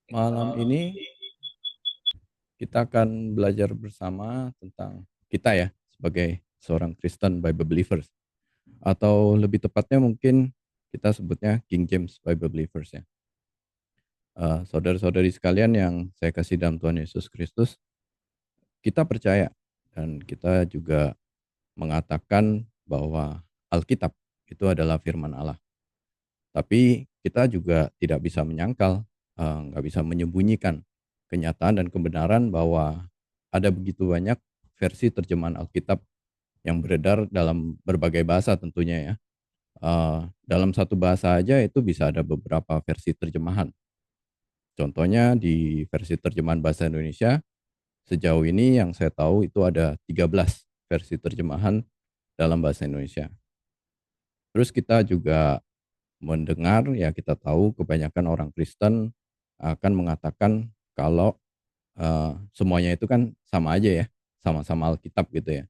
Malam ini kita akan belajar bersama tentang kita ya sebagai seorang Kristen Bible believers, atau lebih tepatnya mungkin kita sebutnya King James Bible believers ya. Saudara-saudari sekalian yang saya kasih dalam Tuhan Yesus Kristus, kita percaya dan kita juga mengatakan bahwa Alkitab itu adalah firman Allah. Tapi kita juga tidak bisa menyangkal, nggak bisa menyembunyikan kenyataan dan kebenaran bahwa ada begitu banyak versi terjemahan Alkitab yang beredar dalam berbagai bahasa tentunya ya. Dalam satu bahasa aja itu bisa ada beberapa versi terjemahan. Contohnya di versi terjemahan bahasa Indonesia, sejauh ini yang saya tahu itu ada 13 versi terjemahan dalam bahasa Indonesia. Terus kita juga mendengar, ya kita tahu kebanyakan orang Kristen akan mengatakan kalau semuanya itu kan sama aja ya, sama-sama Alkitab gitu ya,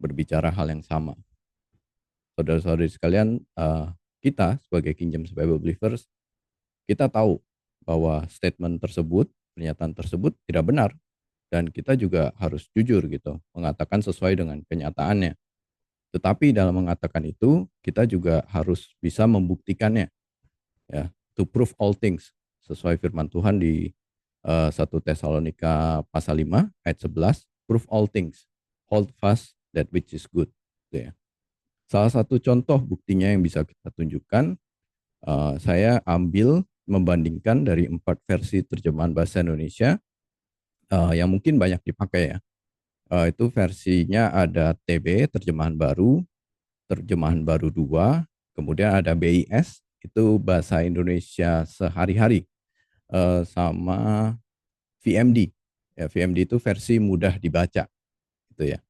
berbicara hal yang sama. Saudara-saudari sekalian, kita sebagai King James Bible Believers, kita tahu bahwa statement tersebut, pernyataan tersebut tidak benar, dan kita juga harus jujur gitu, mengatakan sesuai dengan kenyataannya. Tetapi dalam mengatakan itu, kita juga harus bisa membuktikannya, ya, to prove all things, sesuai firman Tuhan di 1 Tesalonika pasal 5 ayat 11, prove all things, hold fast that which is good, gitu ya. Salah satu contoh buktinya yang bisa kita tunjukkan, saya ambil membandingkan dari 4 versi terjemahan bahasa Indonesia yang mungkin banyak dipakai ya. Itu versinya ada TB, terjemahan baru 2, kemudian ada BIS, itu bahasa Indonesia sehari-hari, sama VMD. Ya, VMD itu versi mudah dibaca, gitu ya.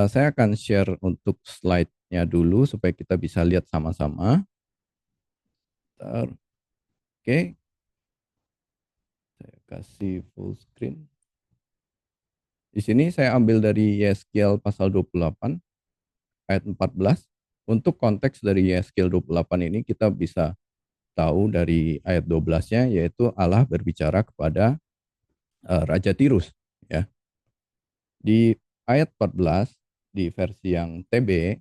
Saya akan share untuk slide-nya dulu supaya kita bisa lihat sama-sama. Oke, saya kasih full screen. Di sini saya ambil dari Yeskel pasal 28 ayat 14. Untuk konteks dari Yeskel 28 ini kita bisa tahu dari ayat 12-nya, yaitu Allah berbicara kepada Raja Tirus ya. Di ayat 14 di versi yang TB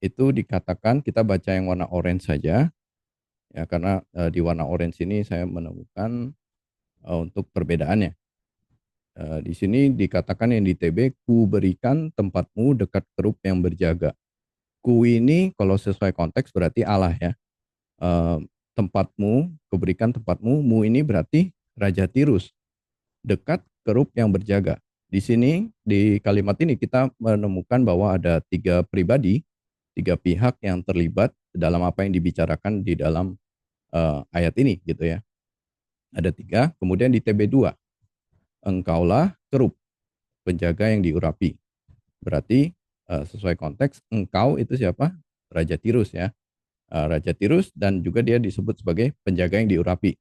itu dikatakan, kita baca yang warna orange saja ya, karena di warna orange ini saya menemukan untuk perbedaannya. Di sini dikatakan yang di TB, ku berikan tempatmu dekat kerub yang berjaga. Ku ini kalau sesuai konteks berarti Allah ya. Eh, Tempatmu, kuberikan tempatmu, mu ini berarti Raja Tirus, dekat kerub yang berjaga. Di sini, di kalimat ini kita menemukan bahwa ada 3 pribadi, 3 pihak yang terlibat dalam apa yang dibicarakan di dalam ayat ini gitu ya. Ada 3, kemudian di TB2, engkaulah kerub penjaga yang diurapi. Berarti sesuai konteks, engkau itu siapa? Raja Tirus ya. Raja Tirus, dan juga dia disebut sebagai penjaga yang diurapi.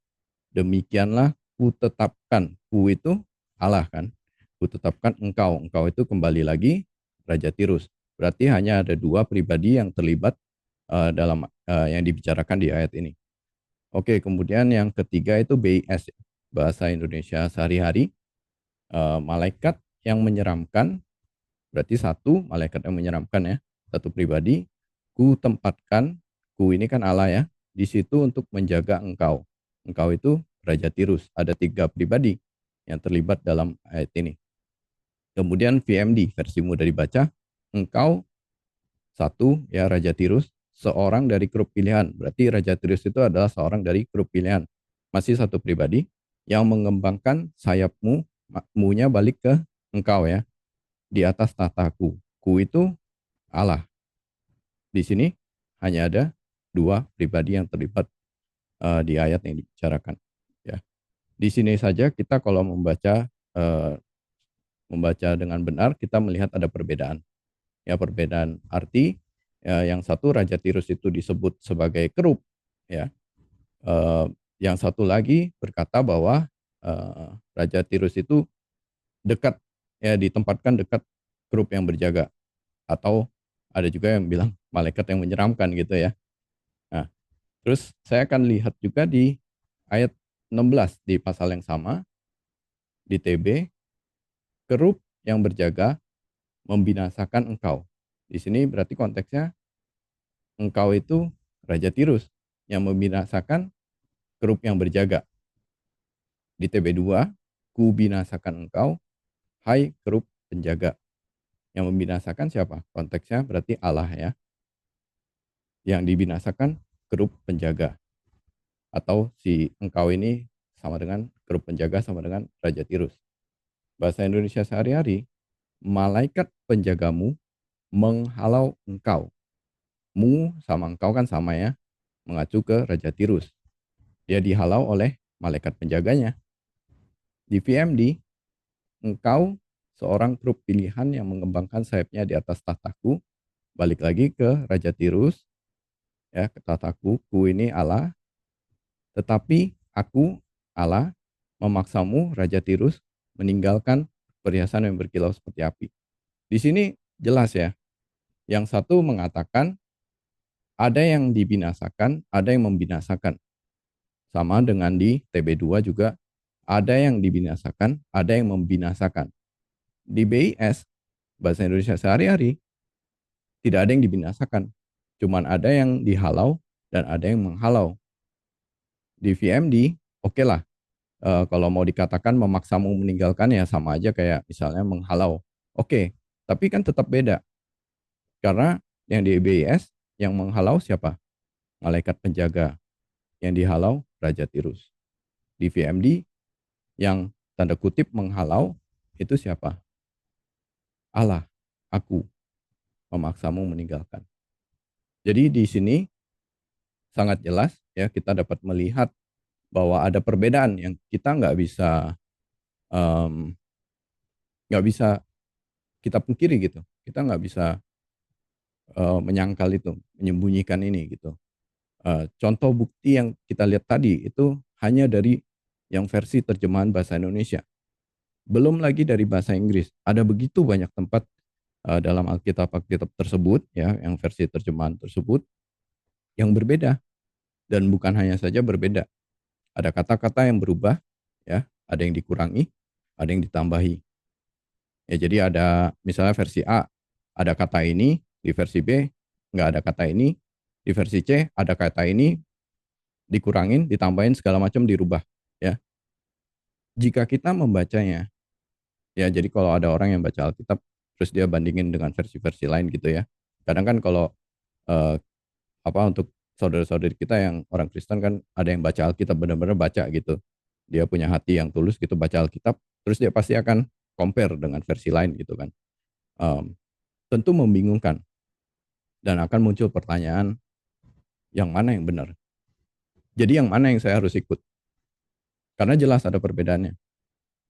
Demikianlah ku tetapkan, ku itu Allah kan. Ku tetapkan engkau, engkau itu kembali lagi Raja Tirus. Berarti hanya ada 2 pribadi yang terlibat dalam yang dibicarakan di ayat ini. Oke, kemudian yang ketiga itu BIS, bahasa Indonesia sehari-hari. Malaikat yang menyeramkan, berarti satu malaikat yang menyeramkan ya, satu pribadi. Ku tempatkan, ku ini kan Allah ya, di situ untuk menjaga engkau. Engkau itu Raja Tirus. Ada 3 pribadi yang terlibat dalam ayat ini. Kemudian VMD, versi mudah dibaca, engkau satu ya Raja Tirus, seorang dari grup pilihan. Berarti Raja Tirus itu adalah seorang dari grup pilihan. Masih satu pribadi yang mengembangkan sayapmu, munya balik ke engkau ya, di atas tahtaku. Ku itu Allah. Di sini hanya ada 2 pribadi yang terlibat di ayat yang dibicarakan. Ya. Di sini saja kita kalau membaca dengan benar, kita melihat ada perbedaan. Ya, perbedaan arti. Ya, yang satu Raja Tirus itu disebut sebagai kerub. Ya. Yang satu lagi berkata bahwa Raja Tirus itu dekat, ya, ditempatkan dekat kerub yang berjaga, atau ada juga yang bilang malaikat yang menyeramkan gitu ya. Nah, terus saya akan lihat juga di ayat 16 di pasal yang sama, di TB, kerub yang berjaga membinasakan engkau. Di sini berarti konteksnya engkau itu Raja Tirus yang membinasakan kerub yang berjaga. Di TB2, ku binasakan engkau, hai kerub penjaga. Yang membinasakan siapa? Konteksnya berarti Allah ya. Yang dibinasakan kerub penjaga. Atau si engkau ini sama dengan kerub penjaga sama dengan Raja Tirus. Bahasa Indonesia sehari-hari, malaikat penjagamu menghalau engkau. Mu sama engkau kan sama ya, mengacu ke Raja Tirus. Dia dihalau oleh malaikat penjaganya. Di VMD, engkau seorang kerub pilihan yang mengembangkan sayapnya di atas tahtaku. Balik lagi ke Raja Tirus, ya ke tahtaku, ku ini Allah. Tetapi aku, Allah, memaksamu, Raja Tirus, meninggalkan perhiasan yang berkilau seperti api. Di sini jelas ya, yang satu mengatakan ada yang dibinasakan, ada yang membinasakan. Sama dengan di TB2 juga, ada yang dibinasakan, ada yang membinasakan. Di BIS, Bahasa Indonesia sehari-hari, tidak ada yang dibinasakan. Cuman ada yang dihalau dan ada yang menghalau. Di VMD, oke lah. Kalau mau dikatakan memaksamu meninggalkan ya sama aja kayak misalnya menghalau. Oke, tapi kan tetap beda. Karena yang di BIS, yang menghalau siapa? Malaikat penjaga. Yang dihalau, Raja Tirus. Di VMD, yang tanda kutip menghalau, itu siapa? Allah, aku memaksamu meninggalkan. Jadi di sini sangat jelas ya kita dapat melihat bahwa ada perbedaan yang kita em, nggak bisa kita pungkiri gitu. Kita nggak bisa menyangkal itu, menyembunyikan ini gitu. Contoh bukti yang kita lihat tadi itu hanya dari yang versi terjemahan bahasa Indonesia. Belum lagi dari bahasa Inggris. Ada begitu banyak tempat dalam Alkitab tersebut ya, yang versi terjemahan tersebut yang berbeda dan bukan hanya saja berbeda. Ada kata-kata yang berubah ya, ada yang dikurangi, ada yang ditambahi. Ya jadi ada misalnya versi A ada kata ini, di versi B nggak ada kata ini, di versi C ada kata ini dikurangin, ditambahin segala macam dirubah ya. Jika kita membacanya ya jadi kalau ada orang yang baca Alkitab terus dia bandingin dengan versi-versi lain gitu ya. Kadang kan kalau eh, apa untuk saudara-saudari kita yang orang Kristen kan ada yang baca Alkitab benar-benar baca gitu. Dia punya hati yang tulus gitu baca Alkitab, terus dia pasti akan compare dengan versi lain gitu kan. Um, Tentu membingungkan dan akan muncul pertanyaan yang mana yang benar. Jadi yang mana yang saya harus ikut? Karena jelas ada perbedaannya.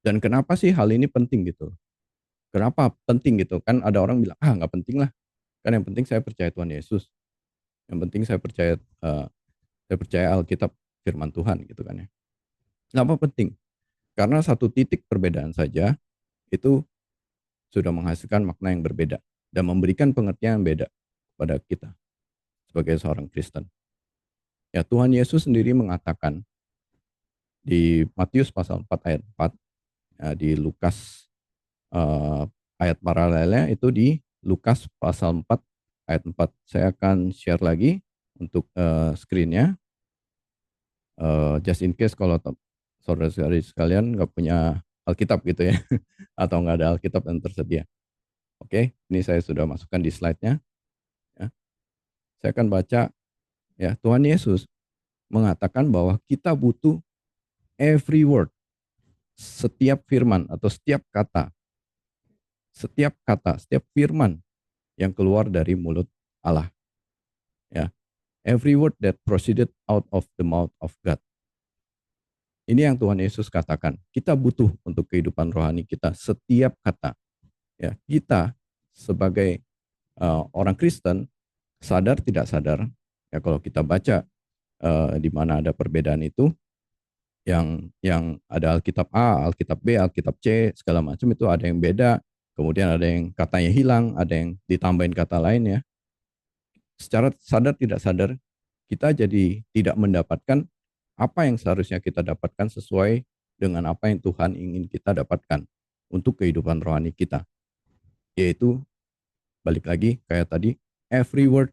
Dan kenapa sih hal ini penting gitu? Kenapa penting gitu? Kan ada orang bilang nggak penting lah. Kan yang penting saya percaya Tuhan Yesus. Yang penting saya percaya Alkitab firman Tuhan gitu kan ya. Kenapa penting? Karena satu titik perbedaan saja itu sudah menghasilkan makna yang berbeda dan memberikan pengertian yang beda kepada kita sebagai seorang Kristen. Ya Tuhan Yesus sendiri mengatakan di Matius pasal 4 ayat 4, ya, di Lukas ayat paralelnya itu di Lukas pasal 4 ayat 4. Saya akan share lagi untuk screen-nya. Just in case kalau saudara-saudari sekalian nggak punya Alkitab gitu ya, atau nggak ada Alkitab yang tersedia. Oke, ini saya sudah masukkan di slide-nya. Ya. Saya akan baca, ya Tuhan Yesus mengatakan bahwa kita butuh every word, setiap firman atau setiap firman yang keluar dari mulut Allah. Ya, every word that proceeded out of the mouth of God. Ini yang Tuhan Yesus katakan. Kita butuh untuk kehidupan rohani kita setiap kata. Ya, kita sebagai orang Kristen sadar tidak sadar ya kalau kita baca di mana ada perbedaan itu yang ada Alkitab A, Alkitab B, Alkitab C segala macam itu ada yang beda, kemudian ada yang katanya hilang, ada yang ditambahin kata lain ya. Secara sadar tidak sadar kita jadi tidak mendapatkan apa yang seharusnya kita dapatkan sesuai dengan apa yang Tuhan ingin kita dapatkan untuk kehidupan rohani kita. Yaitu, balik lagi kayak tadi, every word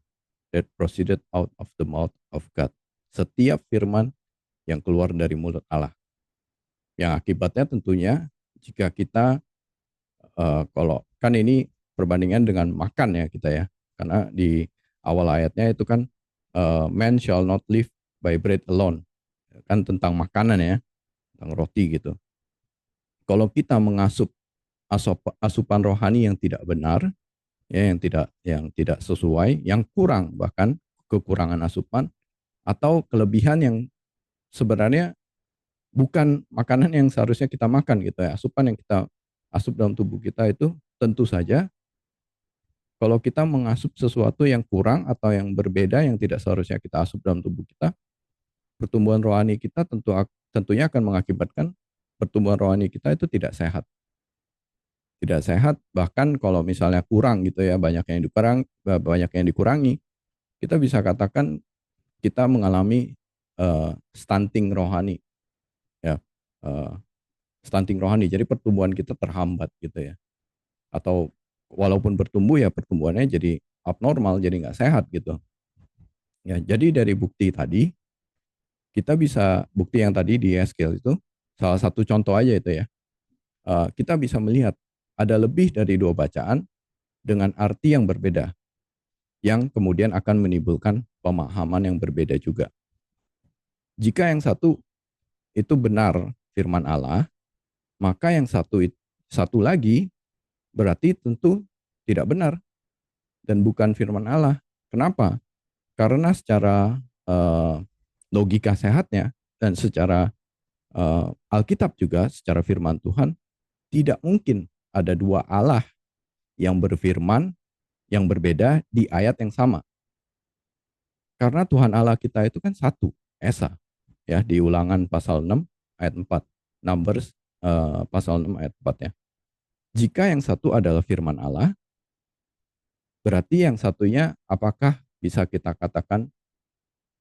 that proceeded out of the mouth of God. Setiap firman yang keluar dari mulut Allah. Yang akibatnya tentunya jika kita, kalau kan ini perbandingan dengan makan ya kita ya. Karena di awal ayatnya itu kan, man shall not live by bread alone. Kan tentang makanan ya, tentang roti gitu. Kalau kita mengasup asupan rohani yang tidak benar, ya, yang tidak sesuai, yang kurang, bahkan kekurangan asupan atau kelebihan yang sebenarnya bukan makanan yang seharusnya kita makan gitu ya. Asupan yang kita asup dalam tubuh kita itu tentu saja kalau kita mengasup sesuatu yang kurang atau yang berbeda yang tidak seharusnya kita asup dalam tubuh kita, pertumbuhan rohani kita tentunya akan mengakibatkan pertumbuhan rohani kita itu tidak sehat. Tidak sehat, bahkan kalau misalnya kurang gitu ya, banyak yang dikurangi, kita bisa katakan kita mengalami stunting rohani ya, uh, stunting rohani. Jadi pertumbuhan kita terhambat gitu ya. Atau walaupun bertumbuh ya pertumbuhannya jadi abnormal, jadi nggak sehat gitu. Ya, jadi dari bukti tadi kita bisa, bukti yang tadi di Eskiel itu salah satu contoh aja itu ya. Kita bisa melihat ada lebih dari dua bacaan dengan arti yang berbeda, yang kemudian akan menimbulkan pemahaman yang berbeda juga. Jika yang satu itu benar firman Allah, maka yang satu lagi berarti tentu tidak benar dan bukan firman Allah. Kenapa? Karena secara eh, logika sehatnya dan secara Alkitab juga, secara firman Tuhan, tidak mungkin ada dua Allah yang berfirman yang berbeda di ayat yang sama. Karena Tuhan Allah kita itu kan satu, Esa. Ya, di Ulangan pasal 6 ayat 4. Numbers pasal 6 ayat 4 ya. Jika yang satu adalah firman Allah, berarti yang satunya apakah bisa kita katakan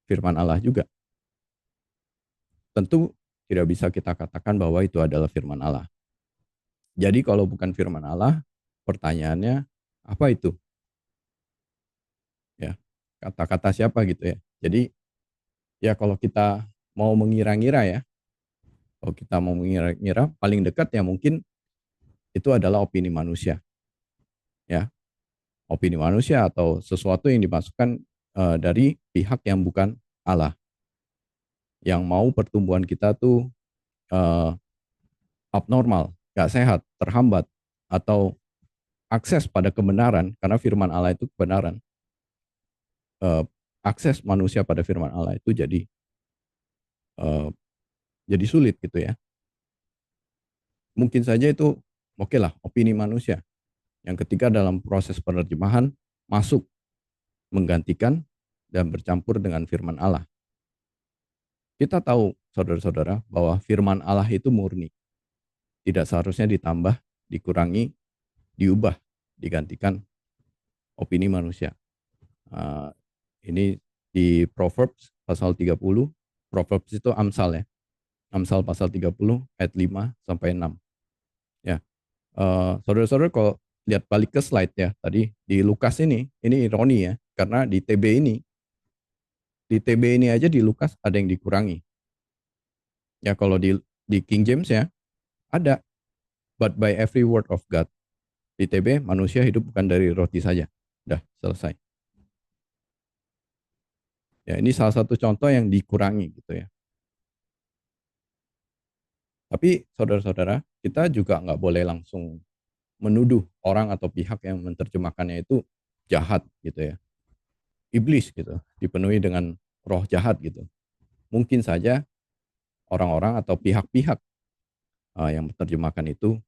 firman Allah juga? Tentu tidak bisa kita katakan bahwa itu adalah firman Allah. Jadi kalau bukan firman Allah, pertanyaannya apa itu? Ya, kata-kata siapa gitu ya. Jadi ya kalau kita mau mengira-ngira ya, kalau kita mau mengira-ngira paling dekat ya mungkin itu adalah opini manusia. Ya, opini manusia atau sesuatu yang dimasukkan dari pihak yang bukan Allah, yang mau pertumbuhan kita tuh uh, abnormal, gak sehat, terhambat, atau akses pada kebenaran, karena firman Allah itu kebenaran. Uh, Akses manusia pada firman Allah itu uh, jadi sulit gitu ya. Mungkin saja itu oke lah, opini manusia. Yang ketiga dalam proses penerjemahan masuk menggantikan dan bercampur dengan firman Allah. Kita tahu saudara-saudara bahwa firman Allah itu murni. Tidak seharusnya ditambah, dikurangi, diubah, digantikan opini manusia. Ini di Proverbs pasal 30. Proverbs itu Amsal ya. Amsal pasal 30 ayat 5 sampai 6. Ya. Saudara-saudara kalau lihat balik ke slide ya tadi di Lukas ini ironi ya, karena di TB ini aja di Lukas ada yang dikurangi. Ya kalau di King James ya ada, but by every word of God. Di TB manusia hidup bukan dari roti saja. Udah selesai. Ya ini salah satu contoh yang dikurangi gitu ya. Tapi saudara-saudara, kita juga nggak boleh langsung menuduh orang atau pihak yang menerjemahkannya itu jahat gitu ya. Iblis gitu, dipenuhi dengan roh jahat gitu. Mungkin saja orang-orang atau pihak-pihak yang menerjemahkan itu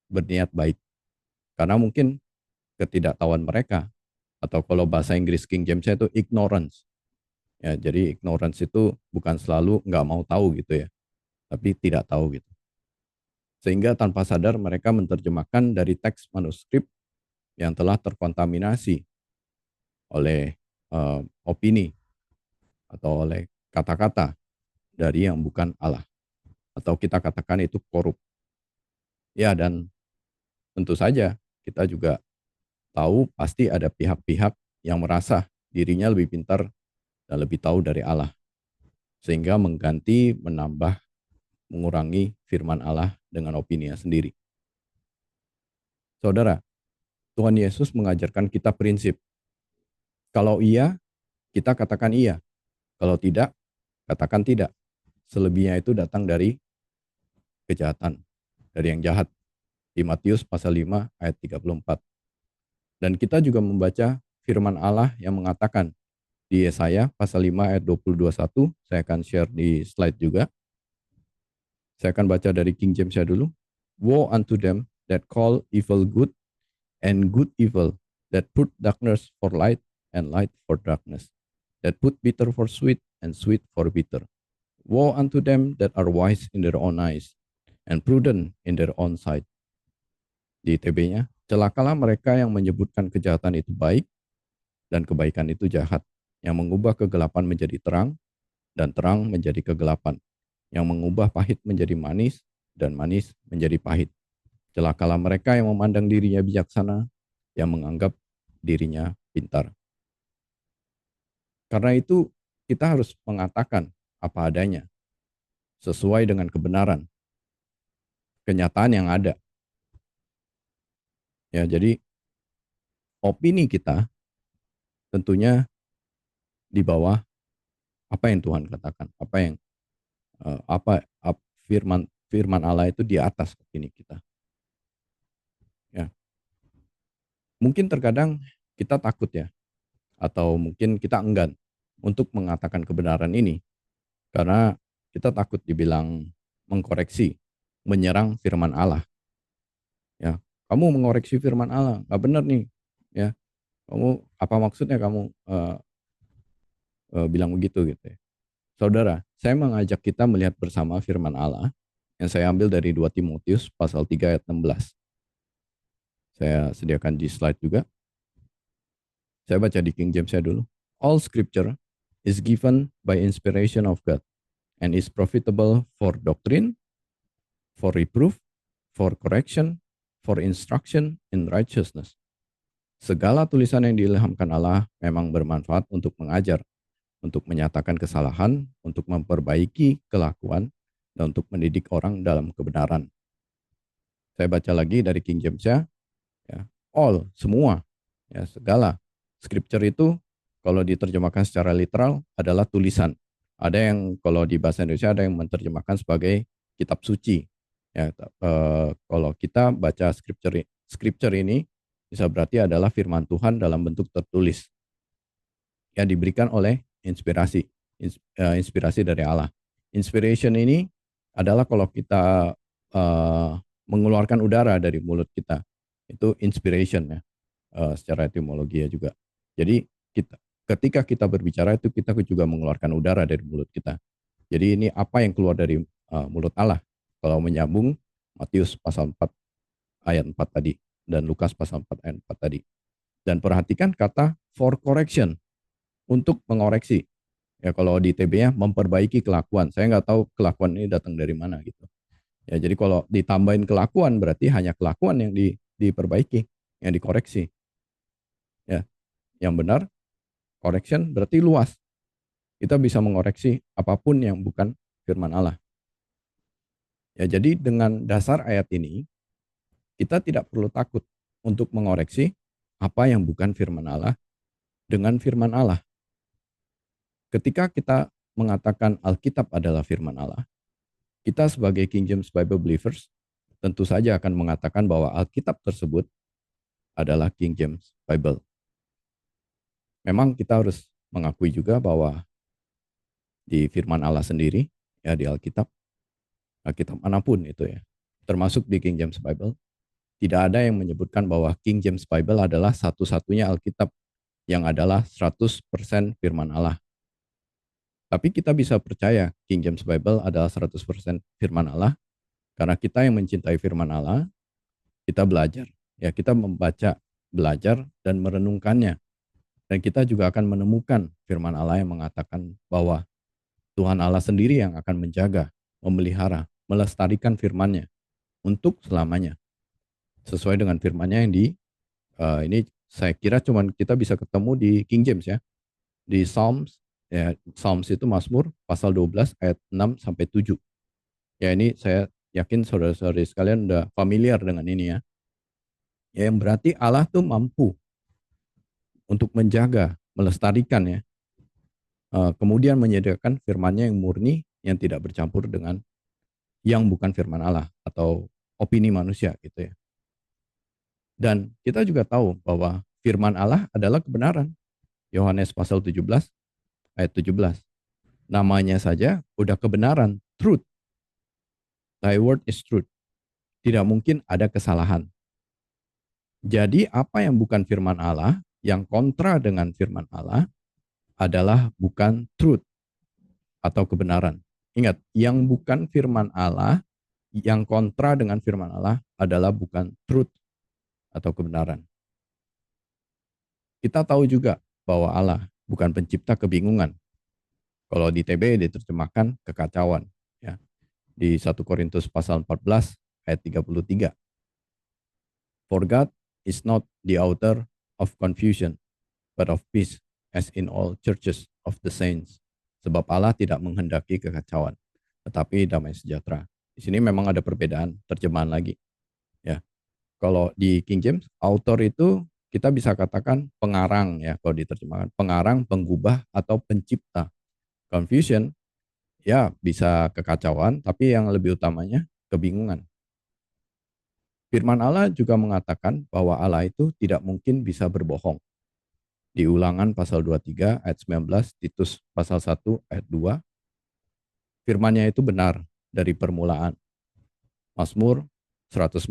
berniat baik. Karena mungkin ketidaktahuan mereka, atau kalau bahasa Inggris King James itu ignorance. Ya, jadi ignorance itu bukan selalu nggak mau tahu gitu ya, tapi tidak tahu gitu. Sehingga tanpa sadar mereka menerjemahkan dari teks manuskrip yang telah terkontaminasi oleh opini atau oleh kata-kata dari yang bukan Allah. Atau kita katakan itu korup. Ya, dan tentu saja kita juga tahu pasti ada pihak-pihak yang merasa dirinya lebih pintar dan lebih tahu dari Allah. Sehingga mengganti, menambah, mengurangi firman Allah dengan opininya sendiri. Saudara, Tuhan Yesus mengajarkan kita prinsip. Kalau iya, kita katakan iya. Kalau tidak, katakan tidak. Selebihnya itu datang dari kejahatan, dari yang jahat. Di Matius pasal 5 ayat 34. Dan kita juga membaca firman Allah yang mengatakan di Yesaya pasal 5 ayat 20-21, saya akan share di slide juga. Saya akan baca dari King James ya dulu. Woe unto them that call evil good and good evil, that put darkness for light and light for darkness, that put bitter for sweet and sweet for bitter. Woe unto them that are wise in their own eyes and prudent in their own sight. Di TB-nya, celakalah mereka yang menyebutkan kejahatan itu baik dan kebaikan itu jahat, yang mengubah kegelapan menjadi terang dan terang menjadi kegelapan, yang mengubah pahit menjadi manis dan manis menjadi pahit. Celakalah mereka yang memandang dirinya bijaksana, yang menganggap dirinya pintar. Karena itu kita harus mengatakan apa adanya, sesuai dengan kebenaran, kenyataan yang ada. Ya, jadi opini kita tentunya di bawah apa yang Tuhan katakan, apa yang firman Allah itu di atas opini kita. Ya, mungkin terkadang kita takut ya, atau mungkin kita enggan untuk mengatakan kebenaran ini karena kita takut dibilang mengkoreksi, menyerang firman Allah. Ya, kamu mengoreksi firman Allah, nggak benar nih. Ya, kamu apa maksudnya kamu bilang begitu gitu ya. Saudara, saya mengajak kita melihat bersama firman Allah yang saya ambil dari 2 Timotius pasal 3 ayat 16. Saya sediakan di slide juga. Saya baca di King James dulu. All scripture is given by inspiration of God and is profitable for doctrine, for reproof, for correction, for instruction in righteousness. Segala tulisan yang diilhamkan Allah memang bermanfaat untuk mengajar, untuk menyatakan kesalahan, untuk memperbaiki kelakuan, dan untuk mendidik orang dalam kebenaran. Saya baca lagi dari King James ya. All, semua, ya segala. Scripture itu kalau diterjemahkan secara literal adalah tulisan. Ada yang kalau di bahasa Indonesia ada yang menerjemahkan sebagai kitab suci. Ya, kalau kita baca scripture ini bisa berarti adalah firman Tuhan dalam bentuk tertulis yang diberikan oleh inspirasi dari Allah. Inspiration ini adalah kalau kita mengeluarkan udara dari mulut kita, itu inspiration ya, secara etimologi ya juga. Jadi ketika kita berbicara itu kita juga mengeluarkan udara dari mulut kita. Jadi ini apa yang keluar dari mulut Allah. Kalau menyambung Matius pasal 4 ayat 4 tadi dan Lukas pasal 4 ayat 4 tadi. Dan perhatikan kata for correction, untuk mengoreksi. Ya kalau di TB-nya memperbaiki kelakuan. Saya nggak tahu kelakuan ini datang dari mana gitu. Ya jadi kalau ditambahin kelakuan berarti hanya kelakuan yang diperbaiki, yang dikoreksi. Ya, yang benar correction berarti luas. Kita bisa mengoreksi apapun yang bukan firman Allah. Ya jadi dengan dasar ayat ini kita tidak perlu takut untuk mengoreksi apa yang bukan firman Allah dengan firman Allah. Ketika kita mengatakan Alkitab adalah firman Allah, kita sebagai King James Bible Believers tentu saja akan mengatakan bahwa Alkitab tersebut adalah King James Bible. Memang kita harus mengakui juga bahwa di firman Allah sendiri, ya di Alkitab manapun itu ya, termasuk di King James Bible, tidak ada yang menyebutkan bahwa King James Bible adalah satu-satunya Alkitab yang adalah 100% firman Allah. Tapi kita bisa percaya King James Bible adalah 100% firman Allah karena kita yang mencintai firman Allah, kita belajar. Ya, kita membaca, belajar dan merenungkannya. Dan kita juga akan menemukan firman Allah yang mengatakan bahwa Tuhan Allah sendiri yang akan menjaga, memelihara, melestarikan firman-Nya untuk selamanya. Sesuai dengan firman-Nya yang ini saya kira cuman kita bisa ketemu di King James ya. Di Psalms, ya Psalms itu Mazmur pasal 12 ayat 6 sampai 7. Ya ini saya yakin saudara-saudari sekalian udah familiar dengan ini ya. Ya, yang berarti Allah tuh mampu untuk menjaga, melestarikan ya. Kemudian menyediakan firman-Nya yang murni, yang tidak bercampur dengan yang bukan firman Allah atau opini manusia gitu ya. Dan kita juga tahu bahwa firman Allah adalah kebenaran. Yohanes pasal 17 ayat 17. Namanya saja udah kebenaran, truth. Thy word is truth. Tidak mungkin ada kesalahan. Jadi apa yang bukan firman Allah, yang kontra dengan firman Allah adalah bukan truth atau kebenaran. Ingat, yang bukan firman Allah, yang kontra dengan firman Allah adalah bukan truth atau kebenaran. Kita tahu juga bahwa Allah bukan pencipta kebingungan. Kalau di TB diterjemahkan kekacauan. Ya. Di 1 Korintus pasal 14 ayat 33. For God is not the author of confusion, but of peace, as in all churches of the saints. Sebab Allah tidak menghendaki kekacauan, tetapi damai sejahtera. Di sini memang ada perbedaan terjemahan lagi. Ya, kalau di King James, author itu kita bisa katakan pengarang ya, kalau diterjemahkan pengarang, penggubah atau pencipta. Confusion ya bisa kekacauan, tapi yang lebih utamanya kebingungan. Firman Allah juga mengatakan bahwa Allah itu tidak mungkin bisa berbohong. Di Ulangan pasal 23 ayat 19, Titus pasal 1 ayat 2, firman-Nya itu benar dari permulaan. Mazmur 119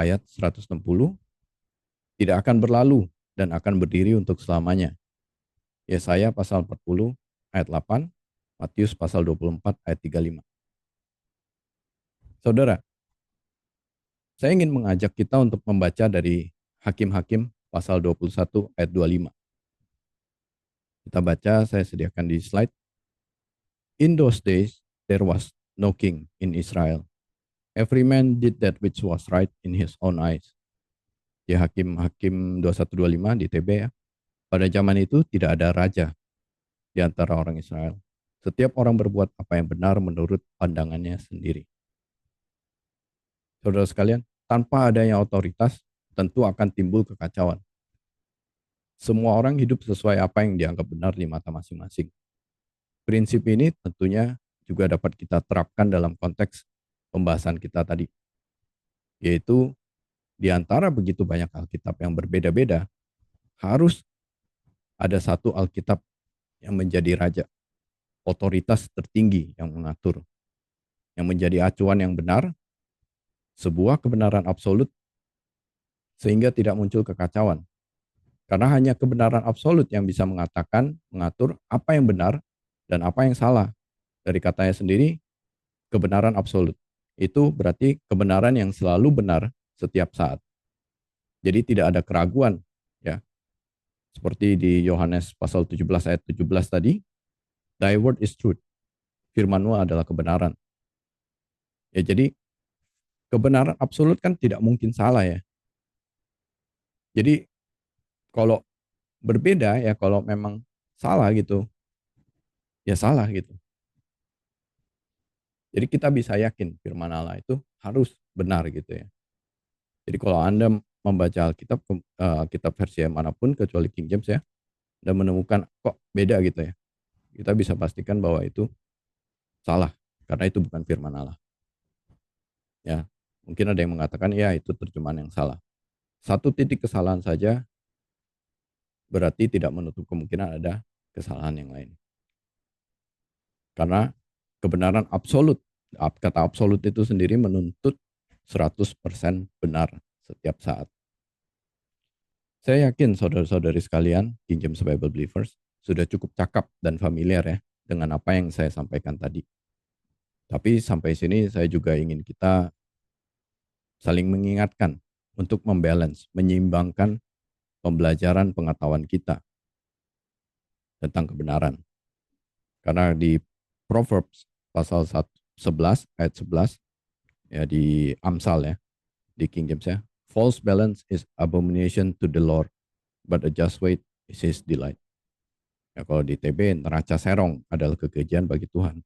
ayat 160, tidak akan berlalu dan akan berdiri untuk selamanya. Yesaya pasal 40 ayat 8, Matius pasal 24 ayat 35. Saudara, saya ingin mengajak kita untuk membaca dari Hakim-Hakim pasal 21 ayat 25. Kita baca, saya sediakan di slide. In those days, there was no king in Israel. Every man did that which was right in his own eyes. Di Hakim-Hakim 21-25 di TB ya. Pada zaman itu tidak ada raja di antara orang Israel. Setiap orang berbuat apa yang benar menurut pandangannya sendiri. Saudara sekalian, tanpa adanya otoritas, tentu akan timbul kekacauan. Semua orang hidup sesuai apa yang dianggap benar di mata masing-masing. Prinsip ini tentunya juga dapat kita terapkan dalam konteks pembahasan kita tadi. Yaitu di antara begitu banyak Alkitab yang berbeda-beda, harus ada satu Alkitab yang menjadi raja, otoritas tertinggi yang mengatur, yang menjadi acuan yang benar, sebuah kebenaran absolut, sehingga tidak muncul kekacauan. Karena hanya kebenaran absolut yang bisa mengatakan, mengatur apa yang benar dan apa yang salah. Dari katanya sendiri, kebenaran absolut. Itu berarti kebenaran yang selalu benar setiap saat. Jadi tidak ada keraguan. Ya. Seperti di Yohanes pasal 17 ayat 17 tadi, Thy word is truth. Firman-Mu adalah kebenaran. Ya, jadi kebenaran absolut kan tidak mungkin salah ya. Jadi kalau berbeda ya, kalau memang salah gitu, ya salah gitu. Jadi kita bisa yakin firman Allah itu harus benar gitu ya. Jadi kalau Anda membaca Alkitab, kitab versi manapun kecuali King James ya, dan menemukan kok beda gitu ya, kita bisa pastikan bahwa itu salah karena itu bukan firman Allah. Ya, mungkin ada yang mengatakan ya itu terjemahan yang salah. Satu titik kesalahan saja berarti tidak menutup kemungkinan ada kesalahan yang lain. Karena kebenaran absolut, kata absolut itu sendiri menuntut 100% benar setiap saat. Saya yakin saudara-saudari sekalian, King James Bible Believers, sudah cukup cakap dan familiar ya dengan apa yang saya sampaikan tadi. Tapi sampai sini saya juga ingin kita saling mengingatkan untuk membalance, menyeimbangkan pembelajaran pengetahuan kita tentang kebenaran. Karena di Proverbs pasal 11 ayat 11 ya di Amsal ya, di King James ya. False balance is abomination to the Lord, but a just weight is his delight. Ya, kalau di TB, neraca serong adalah kekejian bagi Tuhan,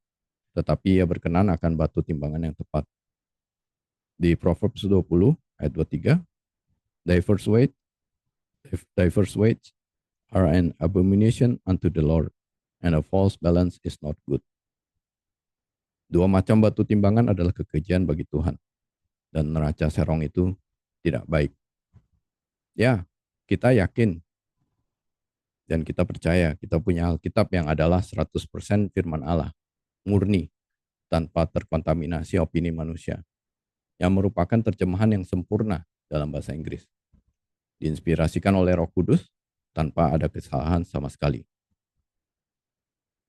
tetapi ia berkenan akan batu timbangan yang tepat. Di Proverbs 20 ayat 23, diverse weight, diverse weights are an abomination unto the Lord, and a false balance is not good. Dua macam batu timbangan adalah kekejian bagi Tuhan, dan neraca serong itu tidak baik. Ya, kita yakin dan kita percaya kita punya Alkitab yang adalah 100% firman Allah, murni, tanpa terkontaminasi opini manusia, yang merupakan terjemahan yang sempurna dalam bahasa Inggris. Diinspirasikan oleh Roh Kudus tanpa ada kesalahan sama sekali.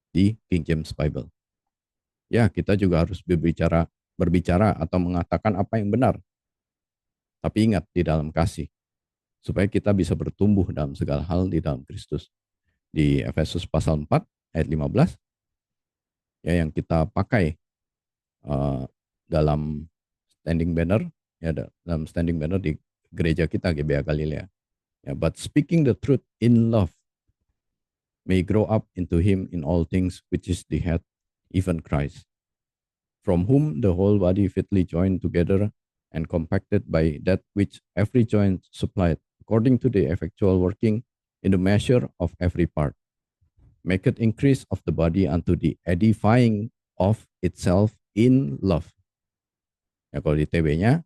Di King James Bible. Ya, kita juga harus berbicara atau mengatakan apa yang benar. Tapi ingat, di dalam kasih. Supaya kita bisa bertumbuh dalam segala hal di dalam Kristus. Di Efesus pasal 4 ayat 15, ya, yang kita pakai dalam standing banner, ya, dalam standing banner di gereja kita GBA Galilea. Ya, but speaking the truth in love may grow up into him in all things, which is the head, even Christ, from whom the whole body fitly joined together and compacted by that which every joint supplied, according to the effectual working in the measure of every part, make it increase of the body unto the edifying of itself in love. Ya, kalau di TB-nya,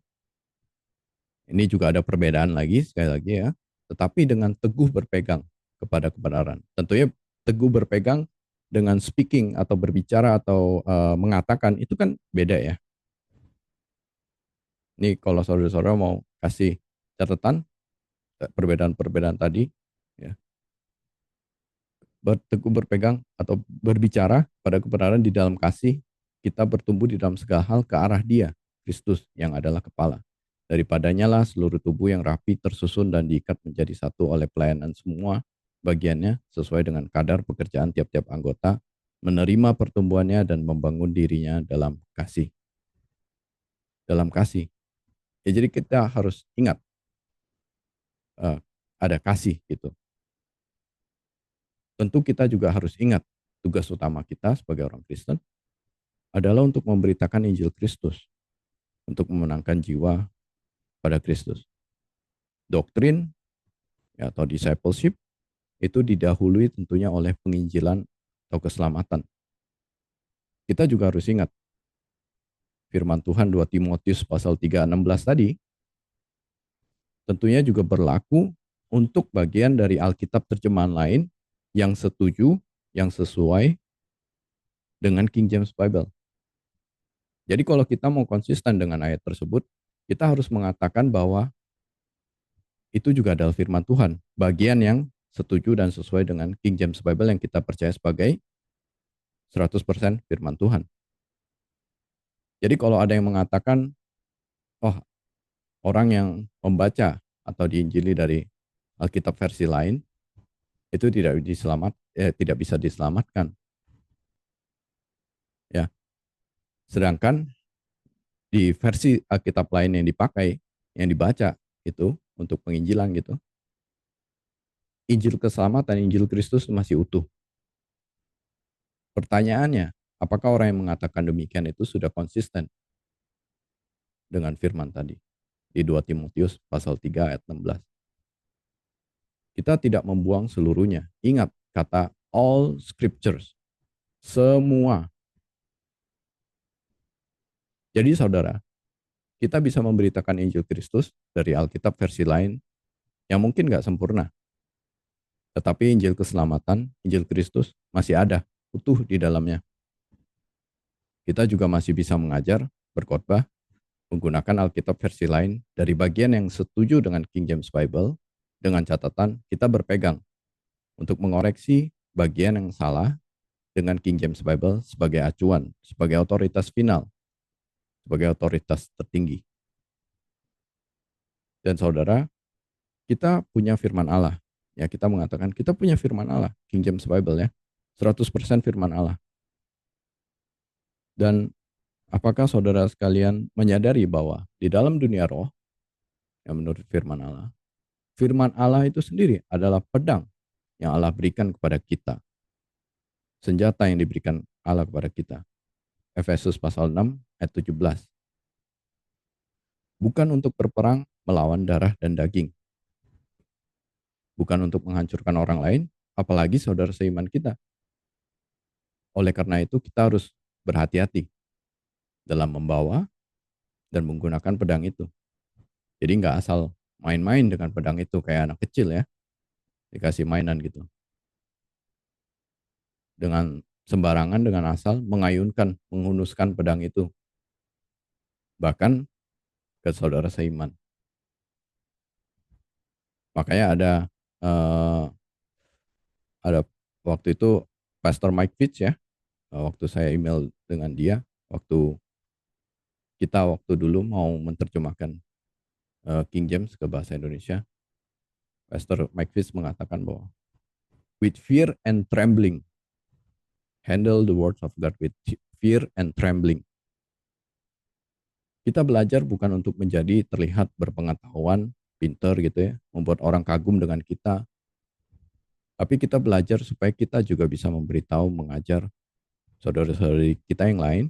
ini juga ada perbedaan lagi, sekali lagi ya, tetapi dengan teguh berpegang kepada kebenaran. Tentunya teguh berpegang dengan speaking atau berbicara atau mengatakan, itu kan beda ya. Ini kalau saudara-saudara mau kasih catatan, perbedaan-perbedaan tadi, ya, teguh berpegang atau berbicara pada kebenaran di dalam kasih, kita bertumbuh di dalam segala hal ke arah Dia, Kristus yang adalah kepala. Daripadanya lah seluruh tubuh yang rapi tersusun dan diikat menjadi satu oleh pelayanan semua bagiannya sesuai dengan kadar pekerjaan tiap-tiap anggota, menerima pertumbuhannya dan membangun dirinya dalam kasih. Dalam kasih. Ya, jadi kita harus ingat ada kasih gitu. Tentu kita juga harus ingat tugas utama kita sebagai orang Kristen adalah untuk memberitakan Injil Kristus, untuk memenangkan jiwa pada Kristus. Doktrin ya, atau discipleship itu didahului tentunya oleh penginjilan atau keselamatan. Kita juga harus ingat firman Tuhan 2 Timotius pasal 3:16 tadi tentunya juga berlaku untuk bagian dari Alkitab terjemahan lain yang setuju, yang sesuai dengan King James Bible. Jadi kalau kita mau konsisten dengan ayat tersebut, kita harus mengatakan bahwa itu juga adalah firman Tuhan, bagian yang setuju dan sesuai dengan King James Bible yang kita percaya sebagai 100% firman Tuhan. Jadi kalau ada yang mengatakan, oh, orang yang membaca atau diinjili dari Alkitab versi lain, itu tidak bisa diselamatkan. Ya. Sedangkan di versi Alkitab lain yang dipakai, yang dibaca itu untuk penginjilan gitu, Injil keselamatan, Injil Kristus masih utuh. Pertanyaannya, apakah orang yang mengatakan demikian itu sudah konsisten dengan firman tadi di 2 Timotius pasal 3 ayat 16. Kita tidak membuang seluruhnya. Ingat kata all scriptures. Semua. Jadi saudara, kita bisa memberitakan Injil Kristus dari Alkitab versi lain yang mungkin nggak sempurna. Tetapi Injil keselamatan, Injil Kristus masih ada, utuh di dalamnya. Kita juga masih bisa mengajar, berkhotbah, menggunakan Alkitab versi lain dari bagian yang setuju dengan King James Bible, dengan catatan kita berpegang untuk mengoreksi bagian yang salah dengan King James Bible sebagai acuan, sebagai otoritas final, sebagai otoritas tertinggi. Dan saudara, kita punya firman Allah. Ya, kita mengatakan kita punya firman Allah, King James Bible ya, 100% firman Allah. Dan apakah saudara sekalian menyadari bahwa di dalam dunia roh, yang menurut firman Allah itu sendiri adalah pedang yang Allah berikan kepada kita, senjata yang diberikan Allah kepada kita. Efesus pasal 6 ayat 17. Bukan untuk berperang melawan darah dan daging. Bukan untuk menghancurkan orang lain, apalagi saudara seiman kita. Oleh karena itu kita harus berhati-hati dalam membawa dan menggunakan pedang itu. Jadi nggak asal main-main dengan pedang itu kayak anak kecil ya, dikasih mainan gitu. Dengan sembarangan, dengan asal mengayunkan, menghunuskan pedang itu. Bahkan ke saudara seiman. Makanya eh, ada waktu itu Pastor Mike Fitch ya, waktu saya email dengan dia, waktu dulu mau menerjemahkan King James ke bahasa Indonesia, Pastor Mike Fitch mengatakan bahwa with fear and trembling, handle the words of God with fear and trembling. Kita belajar bukan untuk menjadi terlihat berpengetahuan, pinter gitu ya, membuat orang kagum dengan kita, tapi kita belajar supaya kita juga bisa memberitahu, mengajar saudara-saudari kita yang lain,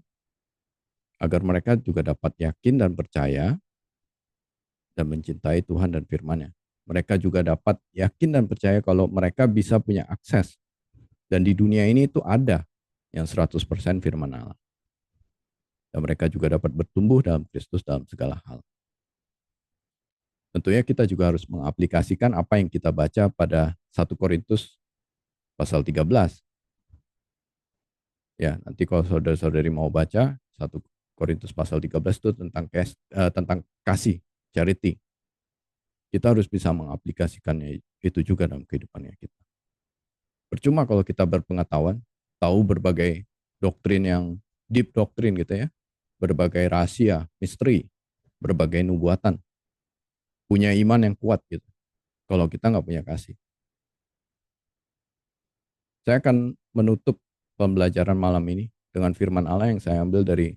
agar mereka juga dapat yakin dan percaya dan mencintai Tuhan dan firman-Nya. Mereka juga dapat yakin dan percaya kalau mereka bisa punya akses. Dan di dunia ini itu ada yang 100% firman Allah. Dan mereka juga dapat bertumbuh dalam Kristus dalam segala hal. Tentunya kita juga harus mengaplikasikan apa yang kita baca pada 1 Korintus pasal 13. Ya, nanti kalau saudara-saudari mau baca 1 Korintus pasal 13 itu tentang kasih, charity. Kita harus bisa mengaplikasikannya itu juga dalam kehidupannya kita. Percuma kalau kita berpengetahuan, tahu berbagai doktrin yang deep doktrin gitu ya, berbagai rahasia, misteri, berbagai nubuatan, punya iman yang kuat gitu. Kalau kita nggak punya kasih. Saya akan menutup pembelajaran malam ini dengan firman Allah yang saya ambil dari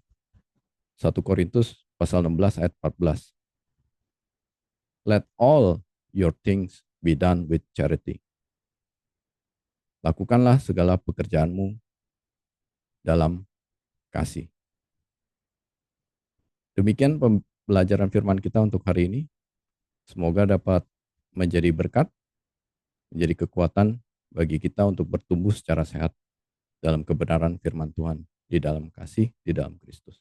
1 Korintus pasal 16 ayat 14. Let all your things be done with charity. Lakukanlah segala pekerjaanmu dalam kasih. Demikian pembelajaran firman kita untuk hari ini. Semoga dapat menjadi berkat, menjadi kekuatan bagi kita untuk bertumbuh secara sehat dalam kebenaran firman Tuhan, di dalam kasih, di dalam Kristus.